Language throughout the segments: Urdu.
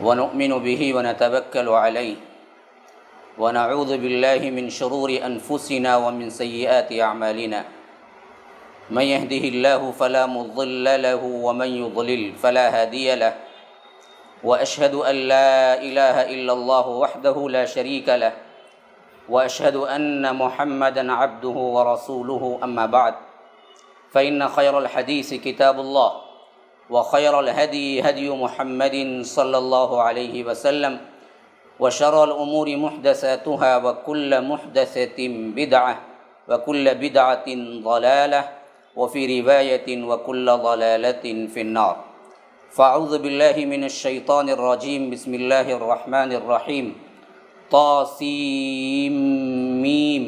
ونؤمن به ونتوكل عليه ونعوذ بالله من شرور أنفسنا ومن سيئات أعمالنا من يهده الله فلا مضل له ومن يضلل فلا هادي له وأشهد أن لا إله إلا الله وحده لا شريك له وأشهد أن محمدًا عبده ورسوله أما بعد فإن خير الحديث كتاب الله وخير الهدي هدي محمد صلى الله عليه وسلم وشر الأمور محدثاتها وكل محدثة بدعة وكل بدعة ضلالة وفي رواية وكل ضلالة في النار فأعوذ بالله من الشيطان الرجيم بسم الله الرحمن الرحيم طاسيم ميم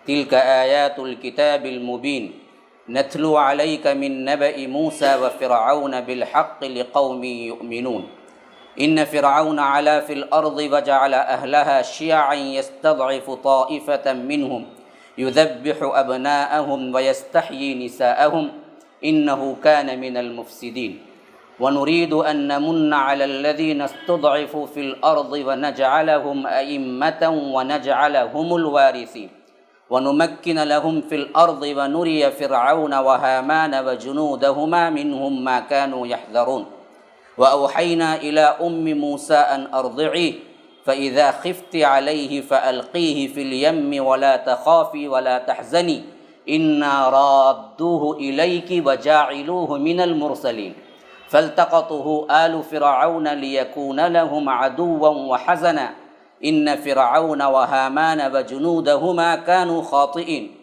تلك آيات الكتاب المبين نتلو عليك من نبأ موسى وفرعون بالحق لقوم يؤمنون إن فرعون علا في الأرض وجعل أهلها شيعا يستضعف طائفة منهم يذبح أبناءهم ويستحيي نساءهم إنه كان من المفسدين ونريد أن نمن على الذين استضعفوا في الأرض ونجعلهم أئمة ونجعلهم الوارثين ونمكن لهم في الأرض ونري فرعون وهامان وجنودهما منهم ما كانوا يحذرون وأوحينا إلى أم موسى أن أرضعيه فإذا خفت عليه فألقيه في اليم ولا تخافي ولا تحزني إنا رادوه إليك وجاعلوه من المرسلين فالتقطه آل فرعون ليكون لهم عدوا وحزنا إن فرعون وهامان وجنودهما كانوا خاطئين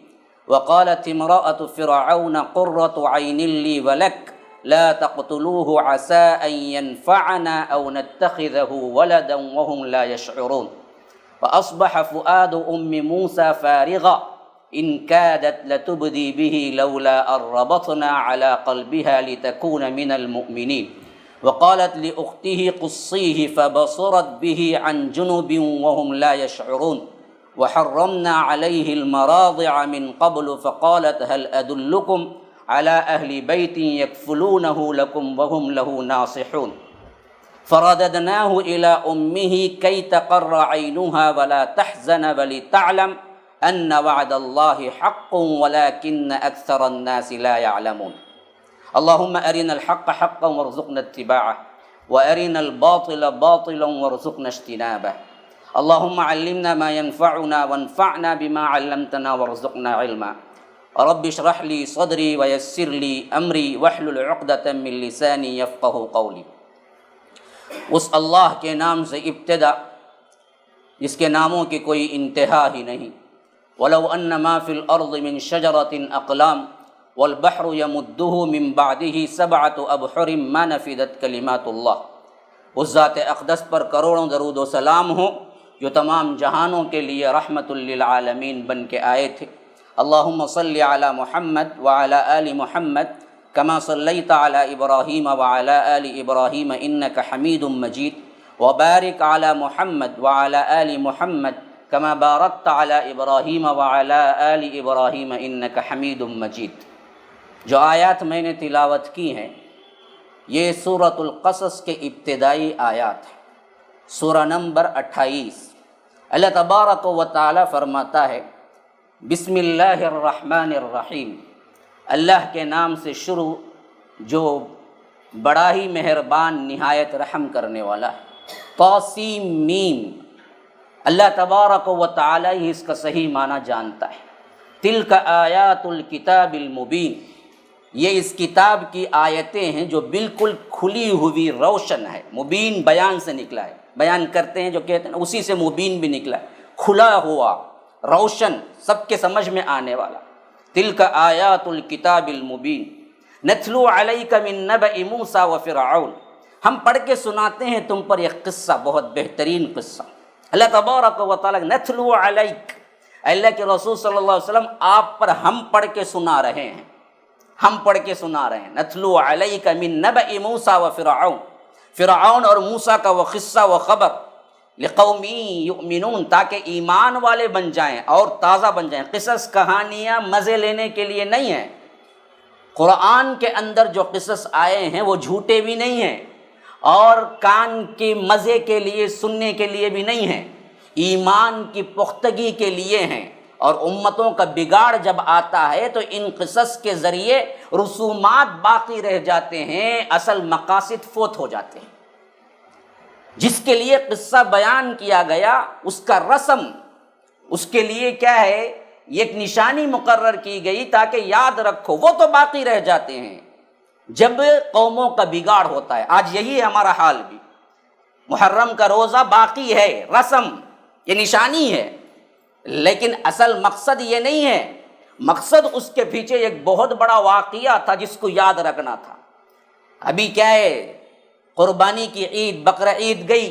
وقالت امرأة فرعون قرة عين لي ولك لا تقتلوه عسى أن ينفعنا أو نتخذه ولدا وهم لا يشعرون فأصبح فؤاد أم موسى فارغا إن كادت لتبدي به لولا أن ربطنا على قلبها لتكون من المؤمنين وقالت لأخته قصيه فبصرت به عن جنب وهم لا يشعرون وحرمنا عليه المراضع من قبل فقالت هل أدلكم على أهل بيت يكفلونه لكم وهم له ناصحون فرددناه إلى أمه كي تقر عينها ولا تحزن ولتعلم أن وعد الله حق ولكن أكثر الناس لا يعلمون اللهم أرنا الحق حقا وارزقنا اتباعه وأرنا الباطل باطلا وارزقنا اجتنابه اللهم علمنا ما ينفعنا وانفعنا بما علمتنا وارزقنا علما رب اشرح لي صدري ويسر لي أمري واحلل عقدة من لساني يفقه قولي اس اللہ کے نام سے ابتدا جس کے ناموں کی کوئی انتہا ہی نہیں ولو ان ما فی الارض من شجرۃ اقلام والبحر يمده من بعده سبعة ابحر ما نفدت کلمات اللہ اس ذات اقدس پر کروڑوں درود و سلام ہو جو تمام جہانوں کے لیے رحمت للعالمین بن کے آئے تھے اللہم صلی علی محمد وعلی آل محمد کما صلیت علی ابراہیم وعلی آل ابراہیم انک حمید مجید وبارک علی محمد وعلی آل محمد کما بارکت علی ابراہیم وعلی آل ابراہیم انک حمید مجید۔ جو آیات میں نے تلاوت کی ہیں یہ سورۃ القصص کے ابتدائی آیات ہیں، سورہ نمبر 28۔ اللہ تبارک و تعالی فرماتا ہے بسم اللہ الرحمن الرحیم، اللہ کے نام سے شروع جو بڑا ہی مہربان نہایت رحم کرنے والا ہے۔ طاسیم میم، اللہ تبارک و تعالی ہی اس کا صحیح معنی جانتا ہے۔ تلک آیات الکتاب المبین، یہ اس کتاب کی آیتیں ہیں جو بالکل کھلی ہوئی روشن ہے۔ مبین بیان سے نکلا ہے، بیان کرتے ہیں جو کہتے ہیں اسی سے مبین بھی نکلا ہے، کھلا ہوا، روشن، سب کے سمجھ میں آنے والا۔ تلک آیات الکتاب المبین نتلو علیک من نبأ موسیٰ وفرعون، ہم پڑھ کے سناتے ہیں تم پر ایک قصہ، بہت بہترین قصہ۔ اللہ تبارک و تعالیٰ نتلو علیک، اللہ کے رسول صلی اللہ علیہ وسلم آپ پر ہم پڑھ کے سنا رہے ہیں، ہم پڑھ کے سنا رہے ہیں۔ نتلو علیک من نبأ موسیٰ وفرعون، فرعون اور موسیٰ کا وہ قصہ و خبر، لقوم یؤمنون، تاکہ ایمان والے بن جائیں اور تازہ بن جائیں۔ قصص کہانیاں مزے لینے کے لیے نہیں ہیں، قرآن کے اندر جو قصص آئے ہیں وہ جھوٹے بھی نہیں ہیں اور کان کے مزے کے لیے سننے کے لیے بھی نہیں ہیں، ایمان کی پختگی کے لیے ہیں۔ اور امتوں کا بگاڑ جب آتا ہے تو ان قصص کے ذریعے رسومات باقی رہ جاتے ہیں، اصل مقاصد فوت ہو جاتے ہیں۔ جس کے لیے قصہ بیان کیا گیا اس کا رسم، اس کے لیے کیا ہے، یہ ایک نشانی مقرر کی گئی تاکہ یاد رکھو، وہ تو باقی رہ جاتے ہیں جب قوموں کا بگاڑ ہوتا ہے۔ آج یہی ہے ہمارا حال بھی، محرم کا روزہ باقی ہے، رسم، یہ نشانی ہے، لیکن اصل مقصد یہ نہیں ہے۔ مقصد اس کے پیچھے ایک بہت بڑا واقعہ تھا جس کو یاد رکھنا تھا۔ ابھی کیا ہے، قربانی کی عید، بقرہ عید گئی،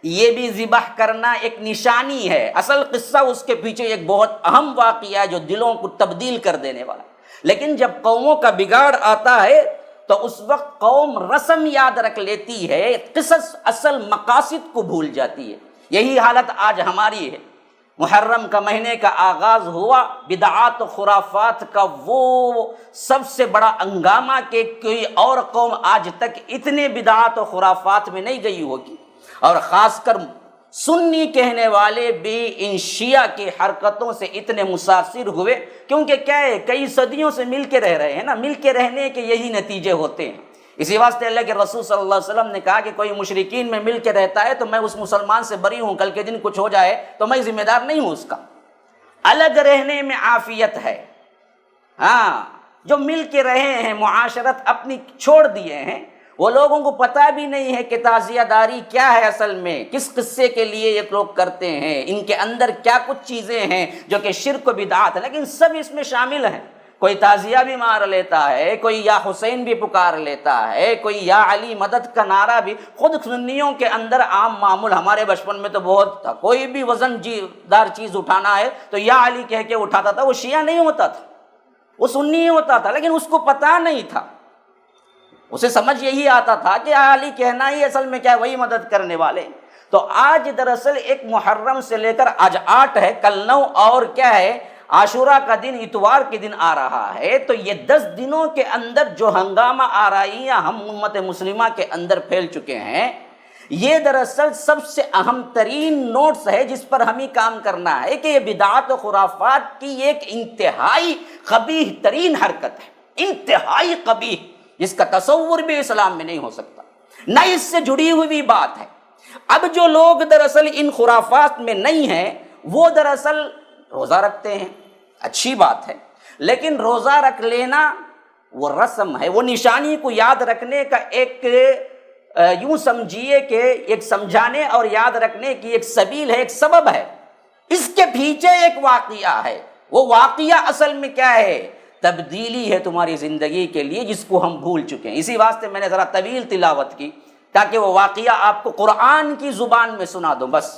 یہ بھی ذبح کرنا ایک نشانی ہے، اصل قصہ اس کے پیچھے ایک بہت اہم واقعہ ہے جو دلوں کو تبدیل کر دینے والا۔ لیکن جب قوموں کا بگاڑ آتا ہے تو اس وقت قوم رسم یاد رکھ لیتی ہے، قصص اصل مقاصد کو بھول جاتی ہے۔ یہی حالت آج ہماری ہے۔ محرم کا مہینے کا آغاز ہوا، بدعات و خرافات کا وہ سب سے بڑا ہنگامہ کہ کوئی اور قوم آج تک اتنے بدعات و خرافات میں نہیں گئی ہوگی، اور خاص کر سنی کہنے والے بھی ان شیعہ کی حرکتوں سے اتنے متاثر ہوئے، کیونکہ کیا ہے، کئی صدیوں سے مل کے رہ رہے ہیں نا، مل کے رہنے کے یہی نتیجے ہوتے ہیں۔ اسی واسطے اللہ کے رسول صلی اللہ علیہ وسلم نے کہا کہ کوئی مشرکین میں مل کے رہتا ہے تو میں اس مسلمان سے بری ہوں، کل کے دن کچھ ہو جائے تو میں ذمہ دار نہیں ہوں اس کا۔ الگ رہنے میں عافیت ہے، ہاں، جو مل کے رہے ہیں، معاشرت اپنی چھوڑ دیے ہیں، وہ لوگوں کو پتہ بھی نہیں ہے کہ تعزیہ داری کیا ہے، اصل میں کس قصے کے لیے یہ لوگ کرتے ہیں، ان کے اندر کیا کچھ چیزیں ہیں جو کہ شرک و بدعات ہے، لیکن سب اس میں شامل ہیں۔ کوئی تعزیہ بھی مار لیتا ہے، کوئی یا حسین بھی پکار لیتا ہے، کوئی یا علی مدد کا نعرہ بھی، خود سنیوں کے اندر عام معمول، ہمارے بچپن میں تو بہت تھا، کوئی بھی وزن دار چیز اٹھانا ہے تو یا علی کہہ کے اٹھاتا تھا، وہ شیعہ نہیں ہوتا تھا، وہ سنی ہی ہوتا تھا، لیکن اس کو پتہ نہیں تھا، اسے سمجھ یہی آتا تھا کہ یا علی کہنا ہی اصل میں کیا ہے، وہی مدد کرنے والے۔ تو آج دراصل ایک محرم سے لے کر آج 8 ہے، کل 9 اور کیا ہے، عاشورہ کا دن، اتوار کے دن آ رہا ہے، تو یہ 10 دنوں کے اندر جو ہنگامہ آرائیاں ہم امت مسلمہ کے اندر پھیل چکے ہیں، یہ دراصل سب سے اہم ترین نوٹس ہے جس پر ہمیں کام کرنا ہے کہ یہ بدعات و خرافات کی ایک انتہائی قبیح ترین حرکت ہے، انتہائی قبیح، جس کا تصور بھی اسلام میں نہیں ہو سکتا، نہ اس سے جڑی ہوئی بات ہے۔ اب جو لوگ دراصل ان خرافات میں نہیں ہیں، وہ دراصل روزہ رکھتے ہیں، اچھی بات ہے، لیکن روزہ رکھ لینا وہ رسم ہے، وہ نشانی کو یاد رکھنے کا ایک یوں سمجھیے کہ ایک سمجھانے اور یاد رکھنے کی ایک سبیل ہے، ایک سبب ہے، اس کے پیچھے ایک واقعہ ہے، وہ واقعہ اصل میں کیا ہے، تبدیلی ہے تمہاری زندگی کے لیے، جس کو ہم بھول چکے ہیں۔ اسی واسطے میں نے ذرا طویل تلاوت کی تاکہ وہ واقعہ آپ کو قرآن کی زبان میں سنا دوں، بس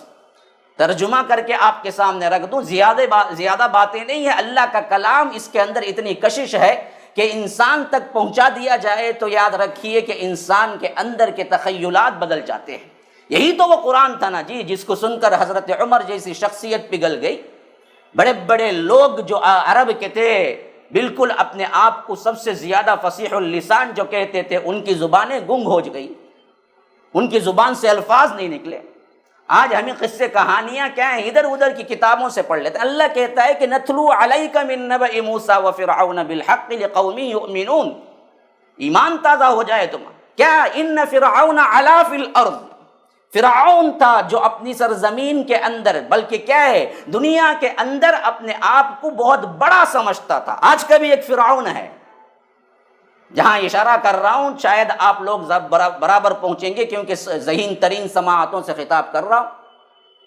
ترجمہ کر کے آپ کے سامنے رکھ دوں، زیادہ باتیں نہیں ہیں، اللہ کا کلام، اس کے اندر اتنی کشش ہے کہ انسان تک پہنچا دیا جائے تو یاد رکھیے کہ انسان کے اندر کے تخیلات بدل جاتے ہیں۔ یہی تو وہ قرآن تھا نا جی، جس کو سن کر حضرت عمر جیسی شخصیت پگھل گئی، بڑے بڑے لوگ جو عرب کے تھے، بالکل اپنے آپ کو سب سے زیادہ فصیح اللسان جو کہتے تھے، ان کی زبانیں گنگ ہو گئی، ان کی زبان سے الفاظ نہیں نکلے۔ آج ہمیں قصے کہانیاں کیا ہیں، ادھر ادھر کی کتابوں سے پڑھ لیتے ہیں۔ اللہ کہتا ہے کہ نتلو علیک من نبأ موسیٰ وفرعون بالحق لقوم یؤمنون، ایمان تازہ ہو جائے تمہارا۔ کیا؟ ان فرعون علا فی الارض، فرعون تھا جو اپنی سرزمین کے اندر، بلکہ کیا ہے، دنیا کے اندر اپنے آپ کو بہت بڑا سمجھتا تھا۔ آج کا بھی ایک فرعون ہے، جہاں اشارہ کر رہا ہوں شاید آپ لوگ برابر پہنچیں گے، کیونکہ ذہین ترین سماعتوں سے خطاب کر رہا ہوں،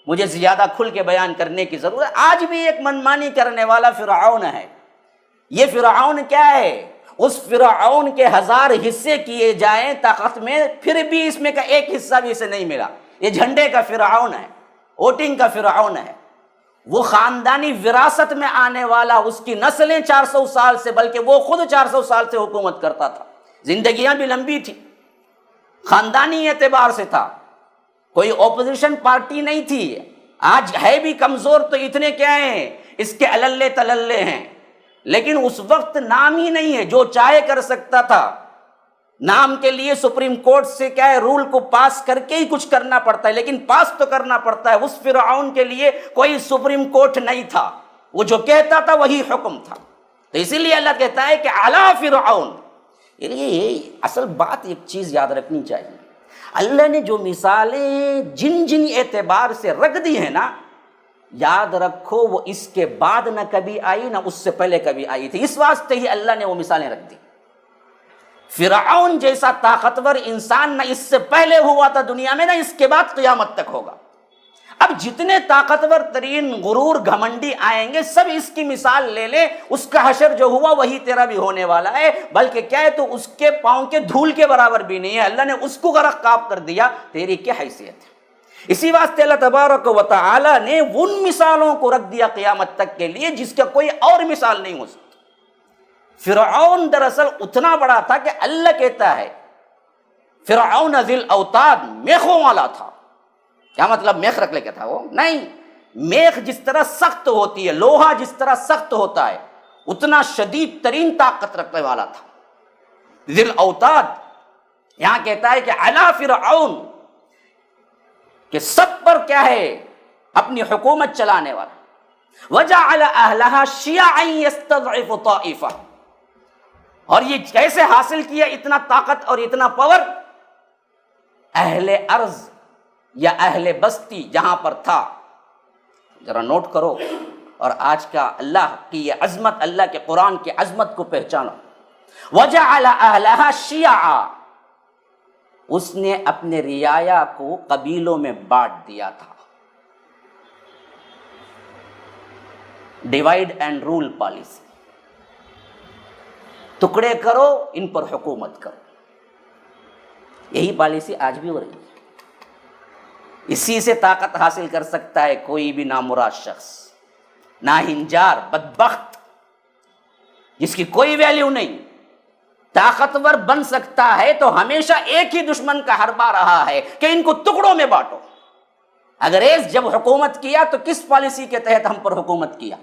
مجھے زیادہ کھل کے بیان کرنے کی ضرورت ہے۔ آج بھی ایک منمانی کرنے والا فرعون ہے۔ یہ فرعون کیا ہے؟ اس فرعون کے 1000 حصے کیے جائیں طاقت میں، پھر بھی اس میں کا ایک حصہ بھی اسے نہیں ملا۔ یہ جھنڈے کا فرعون ہے، ووٹنگ کا فرعون ہے، وہ خاندانی وراثت میں آنے والا، اس کی نسلیں 400 سال سے، بلکہ وہ خود 400 سال سے حکومت کرتا تھا، زندگیاں بھی لمبی تھی، خاندانی اعتبار سے تھا، کوئی اپوزیشن پارٹی نہیں تھی۔ آج ہے بھی کمزور تو اتنے کیا ہیں، اس کے اللے تللے ہیں، لیکن اس وقت نام ہی نہیں ہے، جو چاہے کر سکتا تھا، نام کے لیے سپریم کورٹ سے کیا ہے رول کو پاس کر کے ہی کچھ کرنا پڑتا ہے، لیکن پاس تو کرنا پڑتا ہے۔ اس فرعون کے لیے کوئی سپریم کورٹ نہیں تھا، وہ جو کہتا تھا وہی حکم تھا۔ تو اسی لیے اللہ کہتا ہے کہ علی فرعون۔ یہ اصل بات ایک چیز یاد رکھنی چاہیے، اللہ نے جو مثالیں جن جن اعتبار سے رکھ دی ہیں نا، یاد رکھو وہ اس کے بعد نہ کبھی آئی نہ اس سے پہلے کبھی آئی تھی، اس واسطے ہی اللہ نے وہ مثالیں رکھ دی۔ فرعون جیسا طاقتور انسان نہ اس سے پہلے ہوا تھا دنیا میں، نہ اس کے بعد قیامت تک ہوگا۔ اب جتنے طاقتور ترین غرور گھمنڈی آئیں گے سب اس کی مثال لے لیں، اس کا حشر جو ہوا وہی تیرا بھی ہونے والا ہے، بلکہ کیا ہے تو اس کے پاؤں کے دھول کے برابر بھی نہیں ہے، اللہ نے اس کو غرق کر دیا، تیری کیا حیثیت ہے؟ اسی واسطے اللہ تبارک و تعالی نے ان مثالوں کو رکھ دیا قیامت تک کے لیے جس کا کوئی اور مثال نہیں ہو سکتا۔ فرعون دراصل اتنا بڑا تھا کہ اللہ کہتا ہے فرعون ذی الاوتاد، میخوں والا تھا۔ کیا مطلب میخ رکھ لے کے تھا وہ؟ نہیں، میخ جس طرح سخت ہوتی ہے، لوہا جس طرح سخت ہوتا ہے، اتنا شدید ترین طاقت رکھنے والا تھا۔ ذی الاوتاد یہاں کہتا ہے کہ علی فرعون، کہ سب پر کیا ہے اپنی حکومت چلانے والا۔ وجعل اہلہا شیعا یستضعف طائفہ، اور یہ کیسے حاصل کیا اتنا طاقت اور اتنا پاور؟ اہل ارض یا اہل بستی جہاں پر تھا، ذرا نوٹ کرو اور آج کا اللہ کی یہ عظمت، اللہ کے قرآن کی عظمت کو پہچانو۔ وجعل اہلہا شیعا، اس نے اپنے رعایا کو قبیلوں میں بانٹ دیا تھا۔ ڈیوائڈ اینڈ رول پالیسی، ٹکڑے کرو ان پر حکومت کرو، یہی پالیسی آج بھی ہو رہی ہے۔ اسی سے طاقت حاصل کر سکتا ہے کوئی بھی نامراد شخص، ناہنجار بدبخت جس کی کوئی ویلیو نہیں، طاقتور بن سکتا ہے تو ہمیشہ ایک ہی دشمن کا حربہ رہا ہے کہ ان کو ٹکڑوں میں بانٹو۔ انگریز جب حکومت کیا تو کس پالیسی کے تحت ہم پر حکومت کیا؟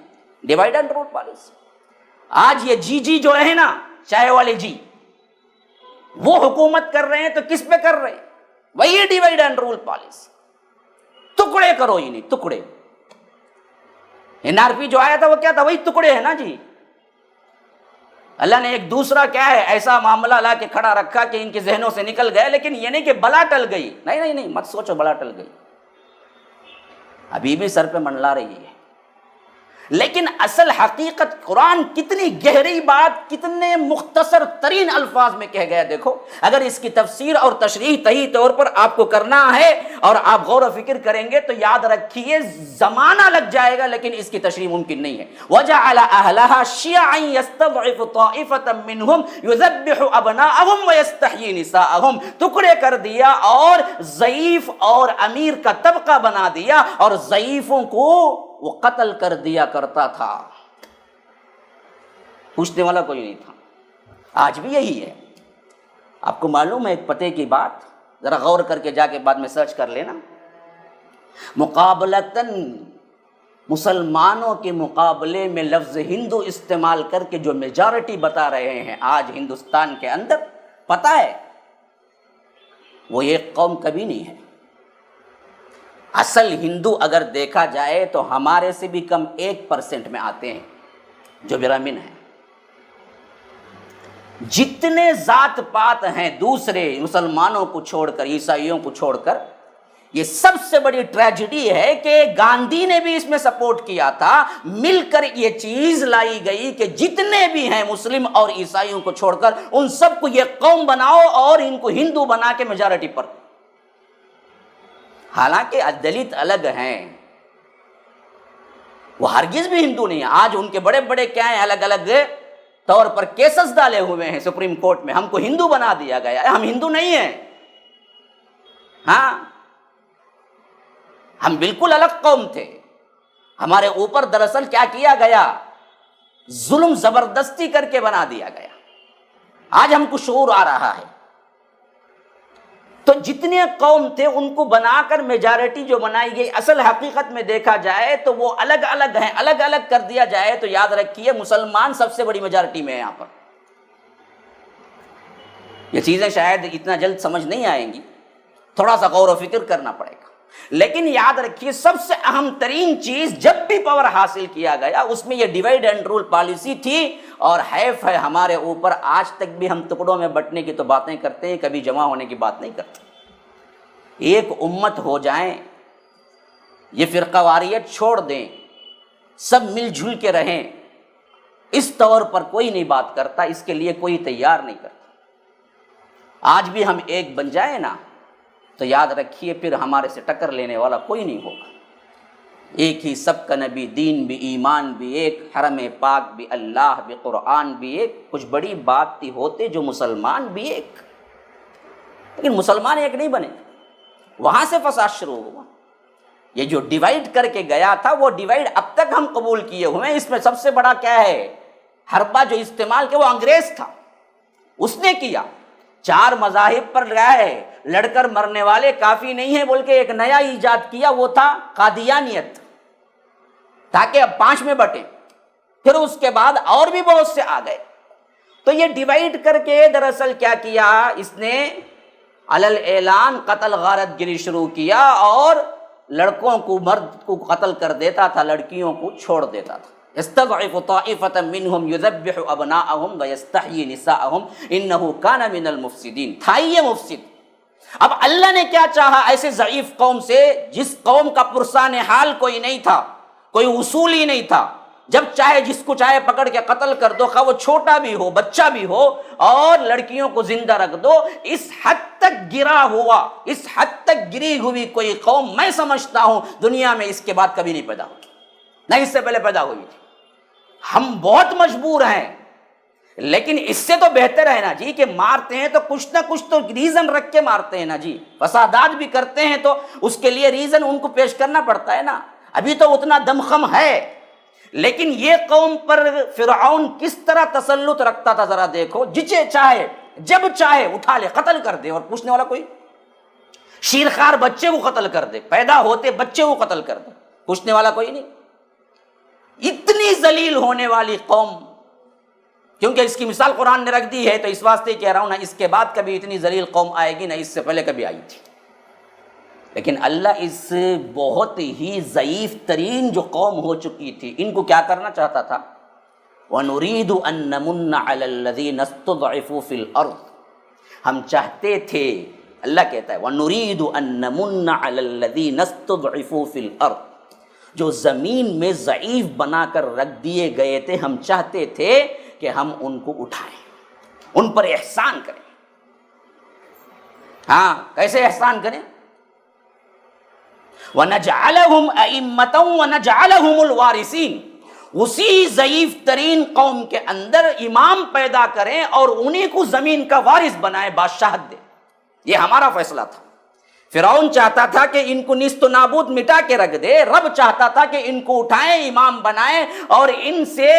Divide and rule policy. آج یہ جی جو ہے نا، چائے والے جی، وہ حکومت کر رہے ہیں تو کس پہ کر رہے ہیں؟ وہی ڈیوائڈ اینڈ رول پالیسی، ٹکڑے کرو ہی نہیں، ٹکڑے۔ NRP جو آیا تھا وہ کیا تھا؟ وہی ٹکڑے ہے نا جی۔ اللہ نے ایک دوسرا کیا ہے ایسا معاملہ لا کے کھڑا رکھا کہ ان کے ذہنوں سے نکل گئے، لیکن یہ نہیں کہ بلا ٹل گئی، نہیں، مت سوچو بلا ٹل گئی، ابھی بھی سر پہ منڈلا رہی ہے۔ لیکن اصل حقیقت قرآن کتنی گہری بات کتنے مختصر ترین الفاظ میں کہہ گیا دیکھو۔ اگر اس کی تفسیر اور تشریح صحیح طور پر آپ کو کرنا ہے اور آپ غور و فکر کریں گے تو یاد رکھیے زمانہ لگ جائے گا، لیکن اس کی تشریح ممکن نہیں ہے۔ وَجَعَلَ أَهْلَهَا شِيَعًا يَسْتَضْعِفُ طَائِفَةً مِّنْهُمْ يُذَبِّحُ أَبْنَاءَهُمْ وَيَسْتَحْيِي نِسَاءَهُمْ، ٹکڑے کر دیا اور ضعیف اور امیر کا طبقہ بنا دیا، اور ضعیفوں کو وہ قتل کر دیا کرتا تھا، پوچھنے والا کوئی نہیں تھا۔ آج بھی یہی ہے۔ آپ کو معلوم ہے ایک پتے کی بات، ذرا غور کر کے جا کے بعد میں سرچ کر لینا، مقابلتاً مسلمانوں کے مقابلے میں لفظ ہندو استعمال کر کے جو میجارٹی بتا رہے ہیں آج ہندوستان کے اندر، پتہ ہے وہ ایک قوم کبھی نہیں ہے۔ اصل ہندو اگر دیکھا جائے تو ہمارے سے بھی کم 1% میں آتے ہیں جو برہمن ہیں۔ جتنے ذات پات ہیں دوسرے مسلمانوں کو چھوڑ کر، عیسائیوں کو چھوڑ کر، یہ سب سے بڑی ٹریجڈی ہے کہ گاندھی نے بھی اس میں سپورٹ کیا تھا، مل کر یہ چیز لائی گئی کہ جتنے بھی ہیں مسلم اور عیسائیوں کو چھوڑ کر ان سب کو یہ قوم بناؤ اور ان کو ہندو بنا کے میجارٹی پر۔ حالانکہ دلت الگ ہیں، وہ ہرگز بھی ہندو نہیں ہیں۔ آج ان کے بڑے بڑے کیا ہیں، الگ الگ طور پر کیسز ڈالے ہوئے ہیں سپریم کورٹ میں، ہم کو ہندو بنا دیا گیا ہے، ہم ہندو نہیں ہیں، ہاں ہم بالکل الگ قوم تھے۔ ہمارے اوپر دراصل کیا کیا گیا؟ ظلم زبردستی کر کے بنا دیا گیا۔ آج ہم کو شعور آ رہا ہے۔ تو جتنے قوم تھے ان کو بنا کر میجارٹی جو بنائی گئی، اصل حقیقت میں دیکھا جائے تو وہ الگ الگ ہیں۔ الگ الگ کر دیا جائے تو یاد رکھیے مسلمان سب سے بڑی میجارٹی میں ہے یہاں پر۔ یہ چیزیں شاید اتنا جلد سمجھ نہیں آئیں گی، تھوڑا سا غور و فکر کرنا پڑے گا، لیکن یاد رکھیے سب سے اہم ترین چیز جب بھی پاور حاصل کیا گیا اس میں یہ ڈیوائڈ اینڈ رول پالیسی تھی، اور حیف ہے ہمارے اوپر آج تک بھی ہم ٹکڑوں میں بٹنے کی تو باتیں کرتے ہیں، کبھی جمع ہونے کی بات نہیں کرتے۔ ایک امت ہو جائیں، یہ فرقہ واریت چھوڑ دیں، سب مل جل کے رہیں، اس طور پر کوئی نہیں بات کرتا، اس کے لیے کوئی تیار نہیں کرتا۔ آج بھی ہم ایک بن جائیں نا تو یاد رکھیے پھر ہمارے سے ٹکر لینے والا کوئی نہیں ہوگا۔ ایک ہی سب کا نبی، دین بھی، ایمان بھی ایک، حرم پاک بھی، اللہ بھی، قرآن بھی ایک، کچھ بڑی بات تھی ہوتے جو مسلمان بھی ایک، لیکن مسلمان ایک نہیں بنے، وہاں سے فساد شروع ہوا۔ یہ جو ڈیوائڈ کر کے گیا تھا وہ ڈیوائڈ اب تک ہم قبول کیے ہوئے ہیں۔ اس میں سب سے بڑا کیا ہے؟ حربہ جو استعمال کیا وہ انگریز تھا، اس نے کیا، چار مذاہب پر گئے، لڑ کر مرنے والے کافی نہیں ہیں بول کے ایک نیا ایجاد کیا، وہ تھا قادیانیت، تاکہ اب 5 میں بٹیں، پھر اس کے بعد اور بھی بہت سے آ گئے۔ تو یہ ڈیوائڈ کر کے دراصل کیا کیا اس نے؟ علل اعلان قتل غارت گری شروع کیا، اور لڑکوں کو، مرد کو قتل کر دیتا تھا، لڑکیوں کو چھوڑ دیتا تھا۔ يستضعف طائفة منهم يذبح أبناءهم ويستحيي نساءهم إنه كان من المفسدين۔ تھا یہ مفسد۔ اب اللہ نے کیا چاہا ایسے ضعیف قوم سے، جس قوم کا پرسان حال کوئی نہیں تھا، کوئی اصول ہی نہیں تھا، جب چاہے جس کو چاہے پکڑ کے قتل کر دو، خواہ وہ چھوٹا بھی ہو، بچہ بھی ہو، اور لڑکیوں کو زندہ رکھ دو۔ اس حد تک گرا ہوا، اس حد تک گری ہوئی کوئی قوم میں سمجھتا ہوں دنیا میں اس کے بعد کبھی نہیں پیدا ہوگی، نہ اس سے پہلے پیدا ہوئی تھی۔ ہم بہت مجبور ہیں، لیکن اس سے تو بہتر ہے نا جی کہ مارتے ہیں تو کچھ نہ کچھ تو ریزن رکھ کے مارتے ہیں نا جی، فسادات بھی کرتے ہیں تو اس کے لیے ریزن ان کو پیش کرنا پڑتا ہے نا۔ ابھی تو اتنا دمخم ہے، لیکن یہ قوم پر فرعون کس طرح تسلط رکھتا تھا ذرا دیکھو، جسے چاہے جب چاہے اٹھا لے، قتل کر دے، اور پوچھنے والا کوئی، شیرخوار بچے کو قتل کر دے، پیدا ہوتے بچے کو قتل کر دے، پوچھنے والا کوئی نہیں۔ اتنی ذلیل ہونے والی قوم، کیونکہ اس کی مثال قرآن نے رکھ دی ہے، تو اس واسطے کہہ رہا ہوں، نہ اس کے بعد کبھی اتنی ذلیل قوم آئے گی، نہ اس سے پہلے کبھی آئی تھی۔ لیکن اللہ اس بہت ہی ضعیف ترین جو قوم ہو چکی تھی، ان کو کیا کرنا چاہتا تھا؟ وَنُرِيدُ أَن نَّمُنَّ عَلَى الَّذِينَ اسْتُضْعِفُوا فِي الْأَرْضِ، ہم چاہتے تھے، اللہ کہتا ہے وَنُرِيدُ أَن نَّمُنَّ عَلَى الَّذِينَ اسْتُضْعِفُوا فِي الْأَرْضِ، جو زمین میں ضعیف بنا کر رکھ دیے گئے تھے، ہم چاہتے تھے کہ ہم ان کو اٹھائیں، ان پر احسان کریں۔ ہاں، کیسے احسان کریں؟ وَنَجْعَلَهُمْ أَئِمَّةً وَنَجْعَلَهُمُ الْوَارِثِينَ، اسی ضعیف ترین قوم کے اندر امام پیدا کریں اور انہیں کو زمین کا وارث بنائے، بادشاہت دے۔ یہ ہمارا فیصلہ تھا۔ فرعون چاہتا تھا کہ ان کو نیست و نابود مٹا کے رکھ دے، رب چاہتا تھا کہ ان کو اٹھائیں، امام بنائیں، اور ان سے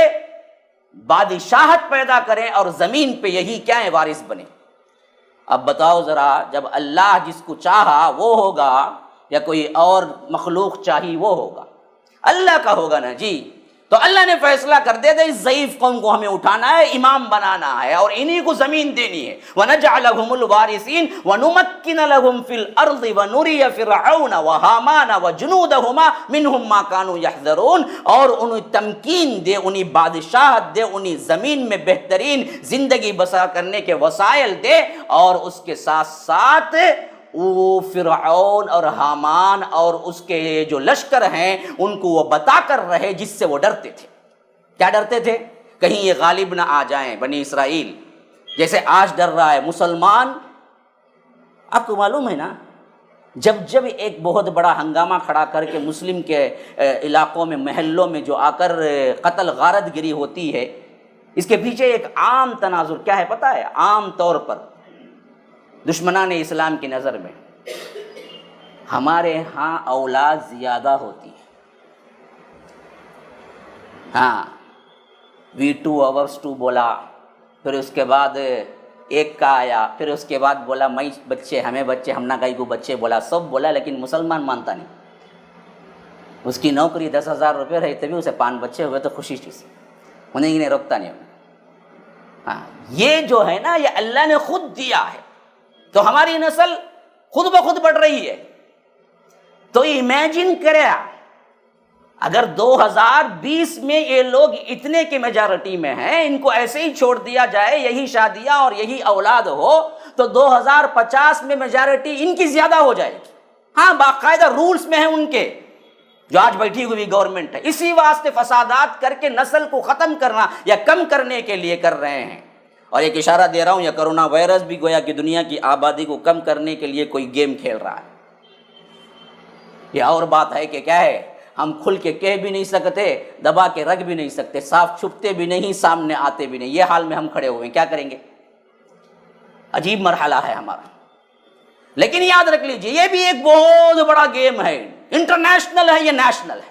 بادشاہت پیدا کریں، اور زمین پہ یہی کیا ہے؟ وارث بنے۔ اب بتاؤ ذرا، جب اللہ جس کو چاہا وہ ہوگا، یا کوئی اور مخلوق چاہی وہ ہوگا؟ اللہ کا ہوگا نا جی۔ تو اللہ نے فیصلہ کر دیا تھا اس ضعیف قوم کو ہمیں اٹھانا ہے، امام بنانا ہے، اور انہی کو زمین دینی ہے۔ وَنَجْعَلَهُمُ الْوَارِثِينَ وَنُمَكِّنَ لَهُمْ فِي الْأَرْضِ وَنُرِيَ فِرْعَوْنَ وَهَامَانَ وَجُنُودَهُمَا مِنْهُمْ مَا كَانُوا يَحْذَرُونَ، اور انہیں تمکین دے، انہیں بادشاہت دے، انہیں زمین میں بہترین زندگی بسر کرنے کے وسائل دے، اور اس کے ساتھ ساتھ وہ فرعون اور حامان اور اس کے جو لشکر ہیں ان کو وہ بتا کر رہے جس سے وہ ڈرتے تھے۔ کیا ڈرتے تھے؟ کہیں یہ غالب نہ آ جائیں بنی اسرائیل، جیسے آج ڈر رہا ہے مسلمان۔ آپ کو معلوم ہے نا، جب ایک بہت بڑا ہنگامہ کھڑا کر کے مسلم کے علاقوں میں، محلوں میں جو آ کر قتل غارت گری ہوتی ہے، اس کے پیچھے ایک عام تناظر کیا ہے پتہ ہے؟ عام طور پر دشمنان اسلام کی نظر میں ہمارے ہاں اولاد زیادہ ہوتی ہے۔ ہاں، V2 hours 2 بولا، پھر اس کے بعد ایک کا آیا، پھر اس کے بعد بولا میں بچے، ہمیں بچے، ہم نہ گئی کو بچے بولا، سب بولا، لیکن مسلمان مانتا نہیں۔ اس کی نوکری 10,000 روپے رہی، تبھی اسے 5 بچے ہوئے تو خوشی چیز، انہیں روکتا نہیں۔ ہاں یہ جو ہے نا یہ اللہ نے خود دیا ہے، تو ہماری نسل خود بخود بڑھ رہی ہے۔ تو امیجن کرے اگر 2020 میں یہ لوگ اتنے کی میجارٹی میں ہیں، ان کو ایسے ہی چھوڑ دیا جائے، یہی شادیاں اور یہی اولاد ہو، تو 2050 میں میجارٹی ان کی زیادہ ہو جائے گی۔ ہاں باقاعدہ رولز میں ہیں ان کے، جو آج بیٹھی ہوئی گورنمنٹ ہے، اسی واسطے فسادات کر کے نسل کو ختم کرنا یا کم کرنے کے لیے کر رہے ہیں۔ اور ایک اشارہ دے رہا ہوں، یہ کرونا وائرس بھی گویا کہ دنیا کی آبادی کو کم کرنے کے لیے کوئی گیم کھیل رہا ہے۔ یہ اور بات ہے کہ کیا ہے، ہم کھل کے کہہ بھی نہیں سکتے، دبا کے رکھ بھی نہیں سکتے، صاف چھپتے بھی نہیں، سامنے آتے بھی نہیں، یہ حال میں ہم کھڑے ہوئے ہیں، کیا کریں گے؟ عجیب مرحلہ ہے ہمارا۔ لیکن یاد رکھ لیجئے یہ بھی ایک بہت بڑا گیم ہے، انٹرنیشنل ہے، یہ نیشنل ہے۔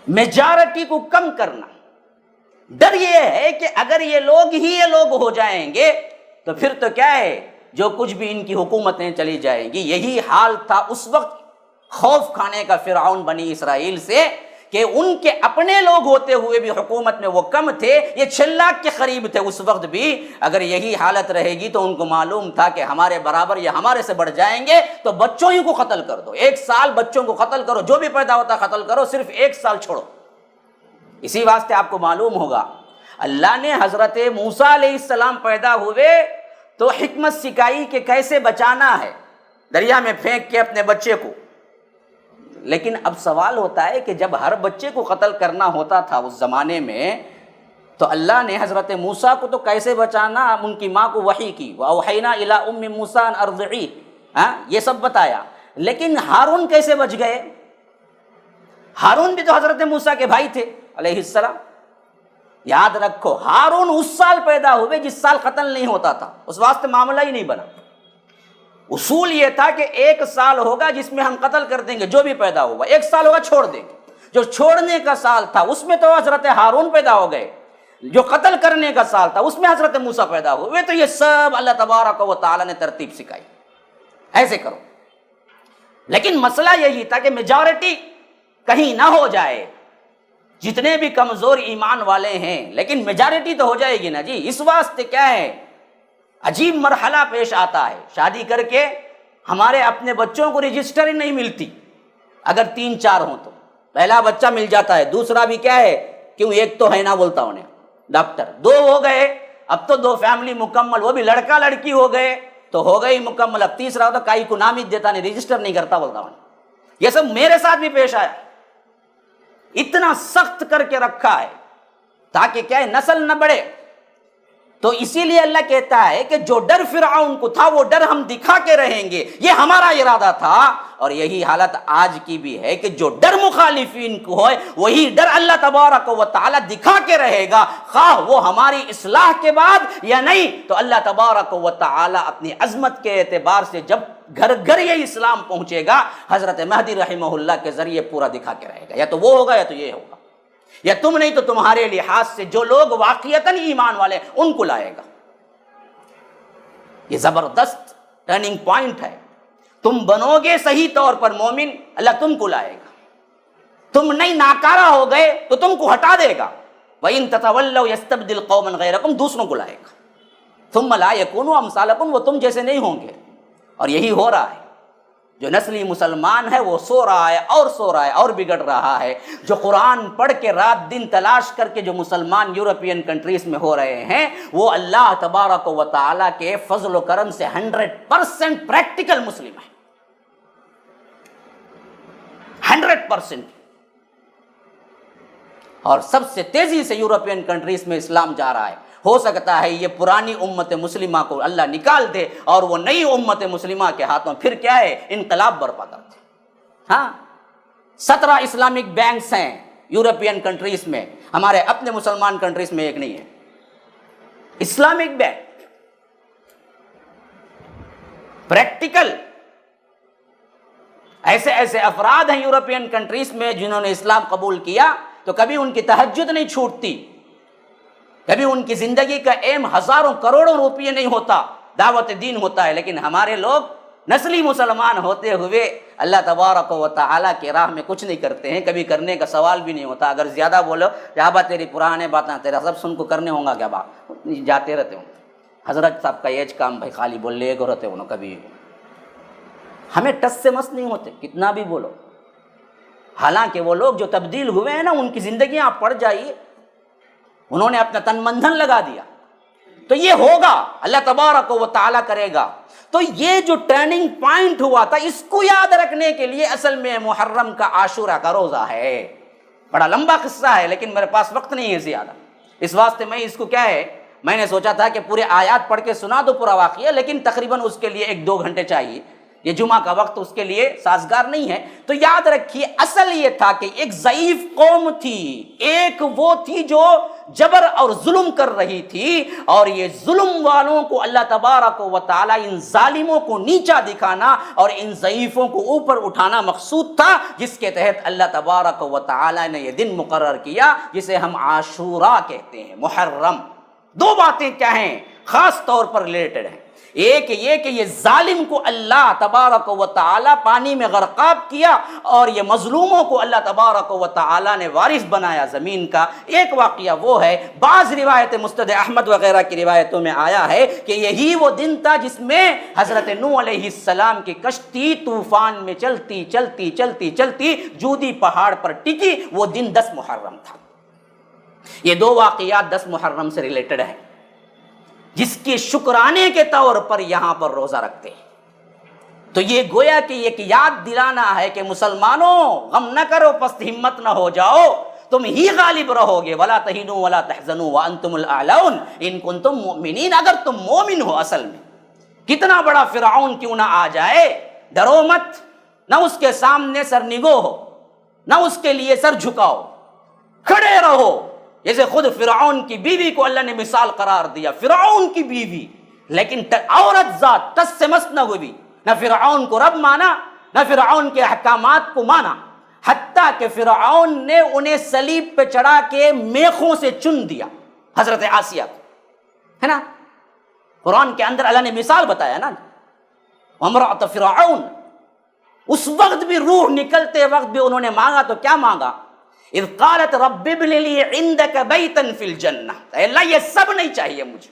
میجارٹی کو کم کرنا، ڈر یہ ہے کہ اگر یہ لوگ ہو جائیں گے تو پھر تو کیا ہے، جو کچھ بھی ان کی حکومتیں چلی جائیں گی۔ یہی حال تھا اس وقت خوف کھانے کا فرعون بنی اسرائیل سے، کہ ان کے اپنے لوگ ہوتے ہوئے بھی حکومت میں وہ کم تھے، یہ 6 لاکھ کے قریب تھے اس وقت بھی۔ اگر یہی حالت رہے گی تو ان کو معلوم تھا کہ ہمارے برابر یا ہمارے سے بڑھ جائیں گے، تو بچوں ہی کو قتل کر دو، 1 سال بچوں کو قتل کرو، جو بھی پیدا ہوتا قتل کرو، صرف 1 سال چھوڑو۔ اسی واسطے آپ کو معلوم ہوگا اللہ نے حضرت موسیٰ علیہ السلام پیدا ہوئے تو حکمت سکھائی کہ کیسے بچانا ہے، دریا میں پھینک کے اپنے بچے کو۔ لیکن اب سوال ہوتا ہے کہ جب ہر بچے کو قتل کرنا ہوتا تھا اس زمانے میں، تو اللہ نے حضرت موسیٰ کو تو کیسے بچانا، ان کی ماں کو وحی کی، وَأَوْحَيْنَا إِلَىٰ أُمِّ مُوسَىٰ أَنْ أَرْضِعِيهِ، یہ سب بتایا۔ لیکن ہارون کیسے بچ گئے؟ ہارون بھی تو حضرت موسیٰ کے بھائی تھے علیہ السلام۔ یاد رکھو ہارون اس سال پیدا ہوئے جس سال قتل نہیں ہوتا تھا، اس واسطے معاملہ ہی نہیں بنا۔ اصول یہ تھا کہ 1 سال ہوگا جس میں ہم قتل کر دیں گے جو بھی پیدا ہوگا، 1 سال ہوگا چھوڑ دیں گے۔ جو چھوڑنے کا سال تھا اس میں تو حضرت ہارون پیدا ہو گئے، جو قتل کرنے کا سال تھا اس میں حضرت موسیٰ پیدا ہوئے۔ تو یہ سب اللہ تبارک و تعالیٰ نے ترتیب سکھائی، ایسے کرو۔ لیکن مسئلہ یہی تھا کہ میجارٹی کہیں نہ ہو جائے، جتنے بھی کمزور ایمان والے ہیں، لیکن میجارٹی تو ہو جائے گی نا جی۔ اس واسطے کیا ہے، عجیب مرحلہ پیش آتا ہے، شادی کر کے ہمارے اپنے بچوں کو رجسٹر ہی نہیں ملتی۔ اگر 3-4 ہوں تو پہلا بچہ مل جاتا ہے، دوسرا بھی کیا ہے، کیوں ایک تو ہے نا بولتا انہیں ڈاکٹر، 2 ہو گئے، اب تو 2 فیملی مکمل، وہ بھی لڑکا لڑکی ہو گئے تو ہو گئی مکمل۔ اب تیسرا ہوتا کائی کو نام ہی دیتا نہیں، رجسٹر نہیں کرتا بولتا انہیں۔ یہ سب میرے ساتھ بھی پیش آیا، اتنا سخت کر کے رکھا ہے تاکہ کیا ہے، نسل نہ بڑھے۔ تو اسی لیے اللہ کہتا ہے کہ جو ڈر فرعون کو تھا وہ ڈر ہم دکھا کے رہیں گے، یہ ہمارا ارادہ تھا۔ اور یہی حالت آج کی بھی ہے کہ جو ڈر مخالفین کو ہے وہی ڈر اللہ تبارک و تعالی دکھا کے رہے گا، خواہ وہ ہماری اصلاح کے بعد یا نہیں۔ تو اللہ تبارک و تعالی اپنی عظمت کے اعتبار سے جب گھر گھر یہ اسلام پہنچے گا، حضرت مہدی رحمہ اللہ کے ذریعے پورا دکھا کے رہے گا، یا تو وہ ہوگا یا تو یہ ہوگا، یا تم نہیں تو تمہارے لحاظ سے جو لوگ واقعتاً ایمان والے ان کو لائے گا۔ یہ زبردست ٹرننگ پوائنٹ ہے۔ تم بنو گے صحیح طور پر مومن، اللہ تم کو لائے گا۔ تم نہیں ناکارہ ہو گئے تو تم کو ہٹا دے گا۔ وَإِن تَتَوَلَّوْا يَسْتَبْدِلْ قَوْمًا غَيْرَكُمْ، دوسروں کو لائے گا۔ ثُمَّ لَا يَكُونُوا أَمْثَالَكُمْ، وہ تم جیسے نہیں ہوں گے۔ اور یہی ہو رہا ہے، جو نسلی مسلمان ہے وہ سو رہا ہے اور سو رہا ہے اور بگڑ رہا ہے۔ جو قرآن پڑھ کے رات دن تلاش کر کے جو مسلمان یورپین کنٹریز میں ہو رہے ہیں، وہ اللہ تبارک و تعالیٰ کے فضل و کرم سے 100% پریکٹیکل مسلم ہے، 100%۔ اور سب سے تیزی سے یورپین کنٹریز میں اسلام جا رہا ہے۔ ہو سکتا ہے یہ پرانی امت مسلمہ کو اللہ نکال دے اور وہ نئی امت مسلمہ کے ہاتھوں پھر کیا ہے، انقلاب برپا کرتے۔ ہاں 17 اسلامک بینکس ہیں یورپین کنٹریز میں، ہمارے اپنے مسلمان کنٹریز میں ایک نہیں ہے اسلامک بینک۔ پریکٹیکل ایسے ایسے افراد ہیں یورپین کنٹریز میں جنہوں نے اسلام قبول کیا تو کبھی ان کی تہجد نہیں چھوٹتی، کبھی ان کی زندگی کا ایم ہزاروں کروڑوں روپیے نہیں ہوتا، دعوت دین ہوتا ہے۔ لیکن ہمارے لوگ نسلی مسلمان ہوتے ہوئے اللہ تبارک و تعالیٰ کی راہ میں کچھ نہیں کرتے ہیں، کبھی کرنے کا سوال بھی نہیں ہوتا۔ اگر زیادہ بولو یا با تیری پرانے باتیں تیرا سب سن کو کرنے ہوں گا کیا با، جاتے رہتے ہوں۔ حضرت صاحب کا ایج کام بھائی خالی بول لے گو رہتے ہوں کبھی، ہمیں ٹس سے مس نہیں ہوتے کتنا بھی بولو۔ حالانکہ وہ لوگ جو تبدیل ہوئے ہیں نا، ان کی زندگیاں آپ پڑھ جائیے، انہوں نے اپنا تن من دھن لگا دیا۔ تو یہ ہوگا، اللہ تبارک و تعالیٰ کرے گا۔ تو یہ جو ٹرننگ پوائنٹ ہوا تھا، اس کو یاد رکھنے کے لیے اصل میں محرم کا عاشورہ کا روزہ ہے۔ بڑا لمبا قصہ ہے لیکن میرے پاس وقت نہیں ہے زیادہ، اس واسطے میں اس کو کیا ہے، میں نے سوچا تھا کہ پورے آیات پڑھ کے سنا دو پورا واقعہ، لیکن تقریباً اس کے لیے 1-2 گھنٹے چاہیے، یہ جمعہ کا وقت اس کے لیے سازگار نہیں ہے۔ تو یاد رکھیے اصل یہ تھا کہ ایک ضعیف قوم تھی، ایک وہ تھی جو جبر اور ظلم کر رہی تھی، اور یہ ظلم والوں کو اللہ تبارک و تعالیٰ ان ظالموں کو نیچا دکھانا اور ان ضعیفوں کو اوپر اٹھانا مقصود تھا، جس کے تحت اللہ تبارک و تعالیٰ نے یہ دن مقرر کیا جسے ہم عاشورہ کہتے ہیں، محرم۔ 2 باتیں کیا ہیں خاص طور پر ریلیٹڈ ہیں، ایک یہ کہ یہ ظالم کو اللہ تبارک و تعالیٰ پانی میں غرقاب کیا، اور یہ مظلوموں کو اللہ تبارک و تعالیٰ نے وارث بنایا زمین کا۔ ایک واقعہ وہ ہے، بعض روایت مستد احمد وغیرہ کی روایتوں میں آیا ہے کہ یہی وہ دن تھا جس میں حضرت نوح علیہ السلام کی کشتی طوفان میں چلتی چلتی چلتی چلتی جودی پہاڑ پر ٹکی، وہ دن 10 محرم تھا۔ یہ 2 واقعات 10 محرم سے ریلیٹڈ ہیں، جس کے شکرانے کے طور پر یہاں پر روزہ رکھتے ہیں۔ تو یہ گویا کہ ایک یاد دلانا ہے کہ مسلمانوں غم نہ کرو، پست ہمت نہ ہو جاؤ، تم ہی غالب رہو گے۔ ولا تہنوا ولا تحزنوا وانتم الاعلون ان کنتم مؤمنین، اگر تم مومن ہو۔ اصل میں کتنا بڑا فرعون کیوں نہ آ جائے، ڈرو مت، نہ اس کے سامنے سرنگو ہو، نہ اس کے لیے سر جھکاؤ، کھڑے رہو۔ جیسے خود فرعون کی بیوی کو اللہ نے مثال قرار دیا، فرعون کی بیوی، لیکن عورت ذات ٹس سے مس نہ ہوئی، نہ فرعون کو رب مانا، نہ فرعون کے احکامات کو مانا، حتیٰ کہ فرعون نے انہیں صلیب پہ چڑھا کے میخوں سے چن دیا، حضرت آسیہ کو، ہے نا۔ قرآن کے اندر اللہ نے مثال بتایا نا، امرأۃ فرعون، اس وقت بھی روح نکلتے وقت بھی انہوں نے مانگا تو کیا مانگا، اذ قالت رب ابن لی عندک بیتا فی الجنہ، اے اللہ یہ سب نہیں چاہیے مجھے،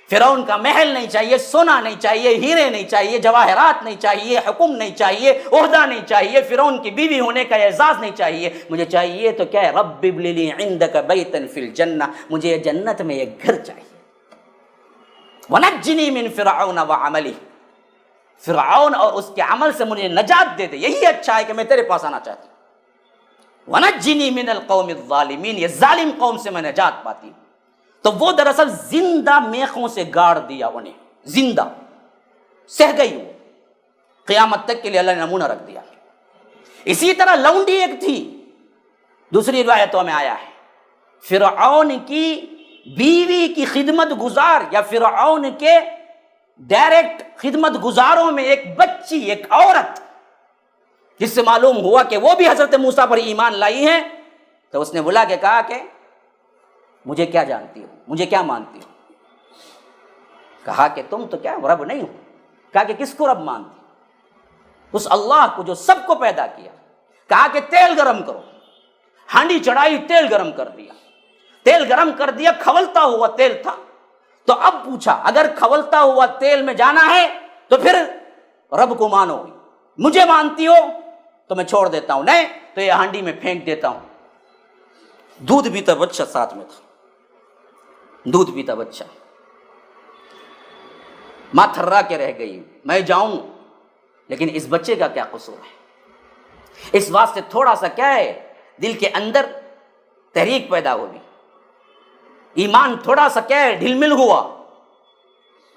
فرعون کا محل نہیں چاہیے، سونا نہیں چاہیے، ہیرے نہیں چاہیے، جواہرات نہیں چاہیے، حکم نہیں چاہیے، عہدہ نہیں چاہیے، فرعون کی بیوی ہونے کا اعزاز نہیں چاہیے، مجھے چاہیے تو کیا ہے، رب ابن لی عندک بیتا فی الجنہ، مجھے جنت میں ایک گھر چاہیے، ونجنی من فرعون وعملہ، فرعون اور اس کے عمل سے مجھے نجات دے دے، یہی اچھا ہے کہ میں تیرے پاس آنا چاہتی ہوں، وَنَجِّنِي مِنَ الْقَوْمِ الظَّالِمِينَ، یہ ظالم قوم سے میں نجات پاتی۔ تو وہ دراصل زندہ میخوں سے گاڑ دیا انہیں، زندہ سہ گئی، وہ قیامت تک کے لیے اللہ نے نمونہ رکھ دیا۔ اسی طرح لونڈی ایک تھی، دوسری روایتوں میں آیا ہے، فرعون کی بیوی کی خدمت گزار یا فرعون کے ڈائریکٹ خدمت گزاروں میں ایک بچی، ایک عورت، جس سے معلوم ہوا کہ وہ بھی حضرت موسیٰ پر ایمان لائی ہیں، تو اس نے بلا کے کہا کہ مجھے کیا جانتی ہو، مجھے کیا مانتی ہو؟ کہا کہ تم تو کیا رب نہیں ہو۔ کہا کہ کس کو رب مانتی؟ اس اللہ کو جو سب کو پیدا کیا۔ کہا کہ تیل گرم کرو، ہانڈی چڑھائی، تیل گرم کر دیا، تیل گرم کر دیا، کھولتا ہوا تیل تھا۔ تو اب پوچھا اگر کھولتا ہوا تیل میں جانا ہے تو پھر رب کو مانو، مجھے مانتی ہو تو میں چھوڑ دیتا ہوں، نہیں تو یہ ہانڈی میں پھینک دیتا ہوں۔ دودھ پیتا بچہ ساتھ میں تھا، دودھ پیتا بچہ، ماں تھرا کے رہ گئی، میں جاؤں لیکن اس بچے کا کیا قصور ہے؟ اس واسطے تھوڑا سا کیا ہے، دل کے اندر تحریک پیدا ہوئی، ایمان تھوڑا سا کیا ہے، ڈھل مل ہوا،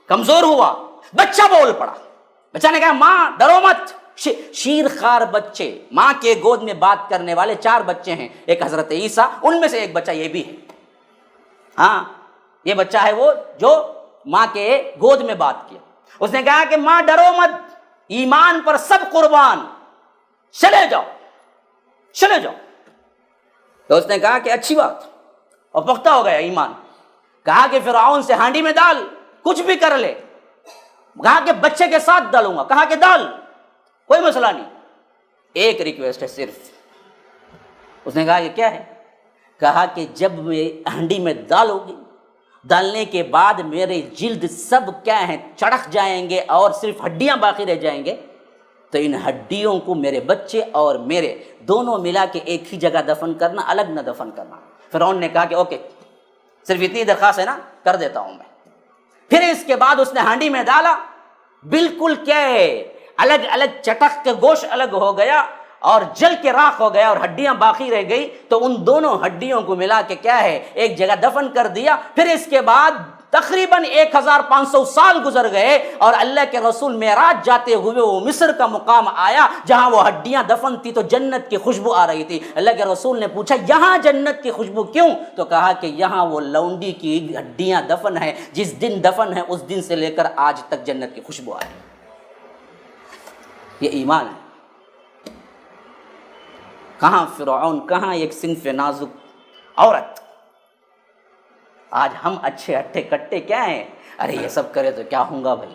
کمزور ہوا، بچہ بول پڑا۔ بچہ نے کہا ماں ڈرو مت، شیر خار بچے، ماں کے گود میں بات کرنے والے 4 بچے ہیں، ایک حضرت عیسیٰ، ان میں سے ایک بچہ یہ بھی ہے، ہاں یہ بچہ ہے وہ جو ماں کے گود میں بات کیا۔ اس نے کہا کہ ماں ڈرو مت، ایمان پر سب قربان، چلے جاؤ چلے جاؤ۔ تو اس نے کہا کہ اچھی بات، اور پختہ ہو گیا ایمان۔ کہا کہ فرعون سے ہانڈی میں ڈال، کچھ بھی کر لے، کہا کہ بچے کے ساتھ ڈالوں گا، کہا کہ ڈال، کوئی مسئلہ نہیں، ایک ریکویسٹ ہے صرف۔ اس نے کہا یہ کیا ہے؟ کہا کہ جب میں ہنڈی میں ڈالو گی، ڈالنے کے بعد میرے جلد سب کیا ہیں چڑک جائیں گے اور صرف ہڈیاں باقی رہ جائیں گے، تو ان ہڈیوں کو میرے بچے اور میرے دونوں ملا کے ایک ہی جگہ دفن کرنا، الگ نہ دفن کرنا۔ فرعون نے کہا کہ اوکے، صرف اتنی درخواست ہے نا، کر دیتا ہوں میں۔ پھر اس کے بعد اس نے ہانڈی میں ڈالا، بالکل کیا ہے الگ الگ چٹک کے گوشت الگ ہو گیا اور جل کے راکھ ہو گیا اور ہڈیاں باقی رہ گئی، تو ان دونوں ہڈیوں کو ملا کے کیا ہے ایک جگہ دفن کر دیا۔ پھر اس کے بعد تقریباً 1500 سال گزر گئے اور اللہ کے رسول معراج جاتے ہوئے وہ مصر کا مقام آیا جہاں وہ ہڈیاں دفن تھی، تو جنت کی خوشبو آ رہی تھی۔ اللہ کے رسول نے پوچھا یہاں جنت کی خوشبو کیوں؟ تو کہا کہ یہاں وہ لونڈی کی ہڈیاں دفن ہیں، جس دن دفن ہے اس دن سے لے کر آج تک جنت کی خوشبو آ رہی ہے۔ یہ ایمان ہے۔ کہاں فرعون، کہاں ایک صنف نازک عورت۔ آج ہم اچھے ہٹھے کٹے کیا ہیں، ارے یہ سب کرے تو کیا ہوں گا بھائی،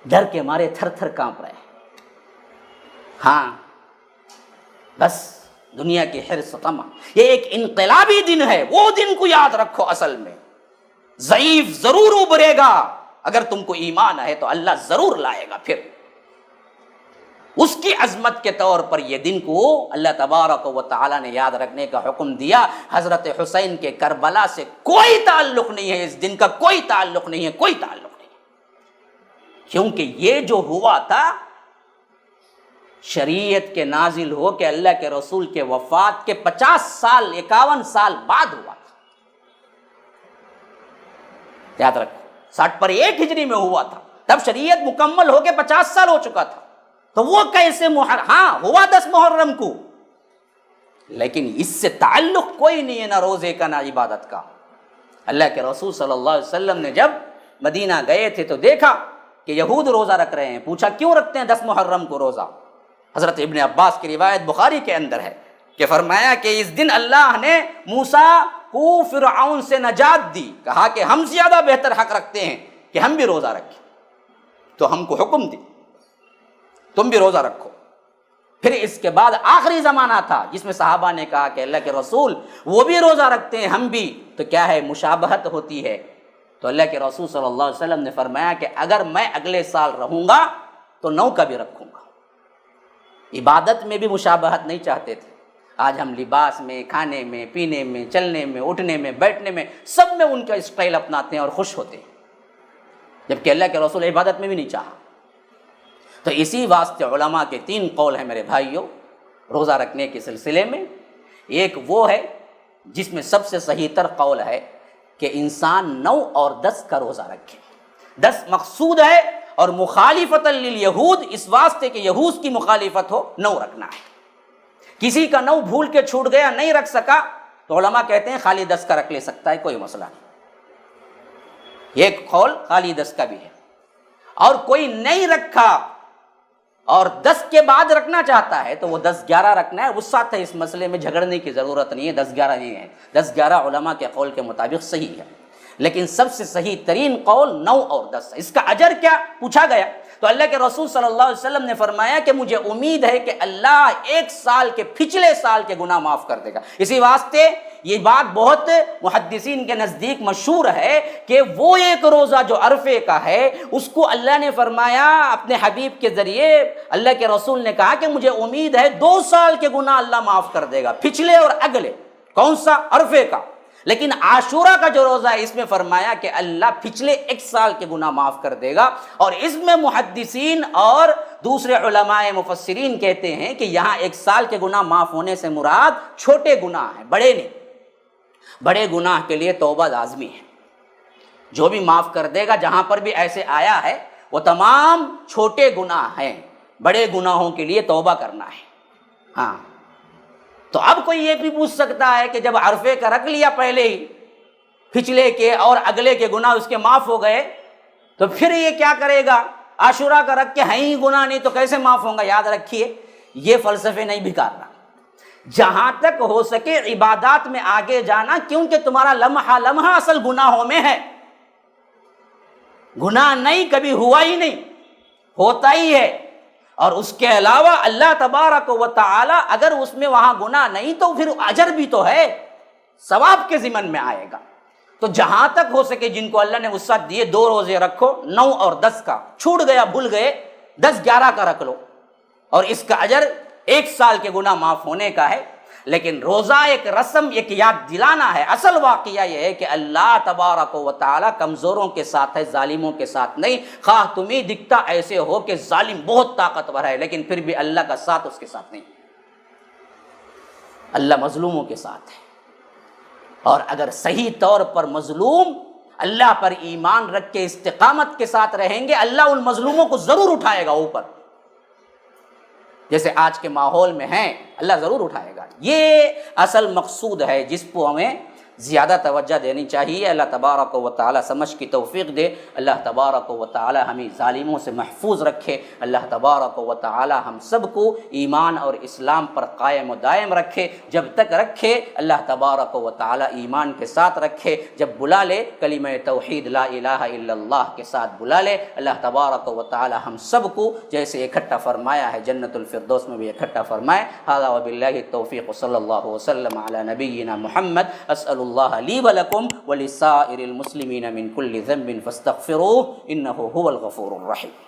ڈر کے مارے تھر تھر کانپ رہے ہیں۔ ہاں بس دنیا کی حرص و طمع، یہ ایک انقلابی دن ہے، وہ دن کو یاد رکھو۔ اصل میں ضعیف ضرور ابھرے گا، اگر تم کو ایمان ہے تو اللہ ضرور لائے گا۔ پھر اس کی عظمت کے طور پر یہ دن کو اللہ تبارک و تعالیٰ نے یاد رکھنے کا حکم دیا۔ حضرت حسین کے کربلا سے کوئی تعلق نہیں ہے، اس دن کا کوئی تعلق نہیں ہے، کوئی تعلق نہیں ہے، کیونکہ یہ جو ہوا تھا شریعت کے نازل ہو کے اللہ کے رسول کے وفات کے 50 سال 51 سال بعد ہوا تھا۔ یاد رکھو 60 ہجری میں ہوا تھا، تب شریعت مکمل ہو کے 50 سال ہو چکا تھا، تو وہ کیسے ہاں ہوا 10 محرم کو، لیکن اس سے تعلق کوئی نہیں ہے، نہ روزے کا نہ عبادت کا۔ اللہ کے رسول صلی اللہ علیہ وسلم نے جب مدینہ گئے تھے تو دیکھا کہ یہود روزہ رکھ رہے ہیں، پوچھا کیوں رکھتے ہیں 10 محرم کو روزہ؟ حضرت ابن عباس کی روایت بخاری کے اندر ہے کہ فرمایا کہ اس دن اللہ نے موسیٰ کو فرعون سے نجات دی، کہا کہ ہم زیادہ بہتر حق رکھتے ہیں کہ ہم بھی روزہ رکھیں، تو ہم کو حکم دی تم بھی روزہ رکھو۔ پھر اس کے بعد آخری زمانہ تھا جس میں صحابہ نے کہا کہ اللہ کے رسول وہ بھی روزہ رکھتے ہیں ہم بھی، تو کیا ہے مشابہت ہوتی ہے۔ تو اللہ کے رسول صلی اللہ علیہ وسلم نے فرمایا کہ اگر میں اگلے سال رہوں گا تو 9 کا بھی رکھوں گا۔ عبادت میں بھی مشابہت نہیں چاہتے تھے۔ آج ہم لباس میں، کھانے میں، پینے میں، چلنے میں، اٹھنے میں، بیٹھنے میں، سب میں ان کا اسٹائل اپناتے ہیں اور خوش ہوتے ہیں، جبکہ اللہ کے رسول عبادت میں بھی نہیں چاہا۔ تو اسی واسطے علماء کے 3 قول ہیں میرے بھائیوں روزہ رکھنے کے سلسلے میں۔ ایک وہ ہے جس میں سب سے صحیح تر قول ہے کہ انسان 9 اور 10 کا روزہ رکھے۔ 10 مقصود ہے اور مخالفت للیہود، اس واسطے کہ یہود کی مخالفت ہو 9 رکھنا ہے۔ کسی کا 9 بھول کے چھوٹ گیا، نہیں رکھ سکا، تو علماء کہتے ہیں خالی 10 کا رکھ لے سکتا ہے، کوئی مسئلہ نہیں۔ ایک قول خالی 10 کا بھی ہے، اور کوئی نہیں رکھا اور 10 کے بعد رکھنا چاہتا ہے تو وہ 10-11 رکھنا ہے۔ وسعت ہے، اس مسئلے میں جھگڑنے کی ضرورت نہیں ہے، 10-11 نہیں ہے، 10-11 علماء کے قول کے مطابق صحیح ہے، لیکن سب سے صحیح ترین قول 9 اور 10 ہے۔ اس کا اجر کیا پوچھا گیا تو اللہ کے رسول صلی اللہ علیہ وسلم نے فرمایا کہ مجھے امید ہے کہ اللہ 1 سال کے پچھلے سال کے گناہ معاف کر دے گا۔ اسی واسطے یہ بات بہت محدثین کے نزدیک مشہور ہے کہ وہ ایک روزہ جو عرفے کا ہے اس کو اللہ نے فرمایا اپنے حبیب کے ذریعے، اللہ کے رسول نے کہا کہ مجھے امید ہے 2 سال کے گناہ اللہ معاف کر دے گا، پچھلے اور اگلے۔ کون سا؟ عرفے کا۔ لیکن عاشورہ کا جو روزہ ہے اس میں فرمایا کہ اللہ پچھلے 1 سال کے گناہ معاف کر دے گا، اور اس میں محدثین اور دوسرے علماء مفسرین کہتے ہیں کہ یہاں 1 سال کے گناہ معاف ہونے سے مراد چھوٹے گناہ ہیں، بڑے نہیں۔ بڑے گناہ کے لیے توبہ لازمی ہے، جو بھی معاف کر دے گا، جہاں پر بھی ایسے آیا ہے وہ تمام چھوٹے گناہ ہیں، بڑے گناہوں کے لیے توبہ کرنا ہے۔ ہاں تو اب کوئی یہ بھی پوچھ سکتا ہے کہ جب عرفے کا رکھ لیا پہلے ہی، پچھلے کے اور اگلے کے گناہ اس کے معاف ہو گئے، تو پھر یہ کیا کرے گا؟ عاشورہ کا رکھ کے ہیں ہی گناہ نہیں تو کیسے معاف ہوں گا؟ یاد رکھیے یہ فلسفے نہیں بھکارنا، جہاں تک ہو سکے عبادات میں آگے جانا، کیونکہ تمہارا لمحہ لمحہ اصل گناہوں میں ہے۔ گناہ نہیں کبھی ہوا ہی نہیں، ہوتا ہی ہے۔ اور اس کے علاوہ اللہ تبارک و تعالی اگر اس میں وہاں گناہ نہیں تو پھر اجر بھی تو ہے، ثواب کے ضمن میں آئے گا۔ تو جہاں تک ہو سکے جن کو اللہ نے وسعت دیے 2 روزے رکھو، 9 اور 10 کا، چھوٹ گیا بھول گئے 10 11 کا رکھ لو، اور اس کا اجر 1 سال کے گناہ معاف ہونے کا ہے۔ لیکن روزہ ایک رسم، ایک یاد دلانا ہے۔ اصل واقعہ یہ ہے کہ اللہ تبارک و تعالی کمزوروں کے ساتھ ہے، ظالموں کے ساتھ نہیں۔ خواہ تمہیں دکھتا ایسے ہو کہ ظالم بہت طاقتور ہے، لیکن پھر بھی اللہ کا ساتھ اس کے ساتھ نہیں، اللہ مظلوموں کے ساتھ ہے۔ اور اگر صحیح طور پر مظلوم اللہ پر ایمان رکھ کے استقامت کے ساتھ رہیں گے، اللہ ان مظلوموں کو ضرور اٹھائے گا اوپر، جیسے آج کے ماحول میں ہیں، اللہ ضرور اٹھائے گا۔ یہ اصل مقصود ہے جس کو ہمیں زیادہ توجہ دینی چاہیے۔ اللہ تبارک و تعالی سمجھ کی توفیق دے، اللہ تبارک و تعالی ہمیں ظالموں سے محفوظ رکھے، اللہ تبارک و تعالی ہم سب کو ایمان اور اسلام پر قائم و دائم رکھے، جب تک رکھے اللہ تبارک و تعالی ایمان کے ساتھ رکھے، جب بلا لے کلمہ توحید لا الہ الا اللہ کے ساتھ بلا لے، اللہ تبارک و تعالی ہم سب کو جیسے اکٹھا فرمایا ہے جنت الفردوس میں بھی اکٹھا فرمائے۔ ھذا وباللہ التوفیق، صلی اللہ وسلم علی نبینا محمد۔ اسأل اللہ لی ولکم ولسائر المسلمین من کل ذنب فاستغفروہ انہ هو الغفور الرحیم۔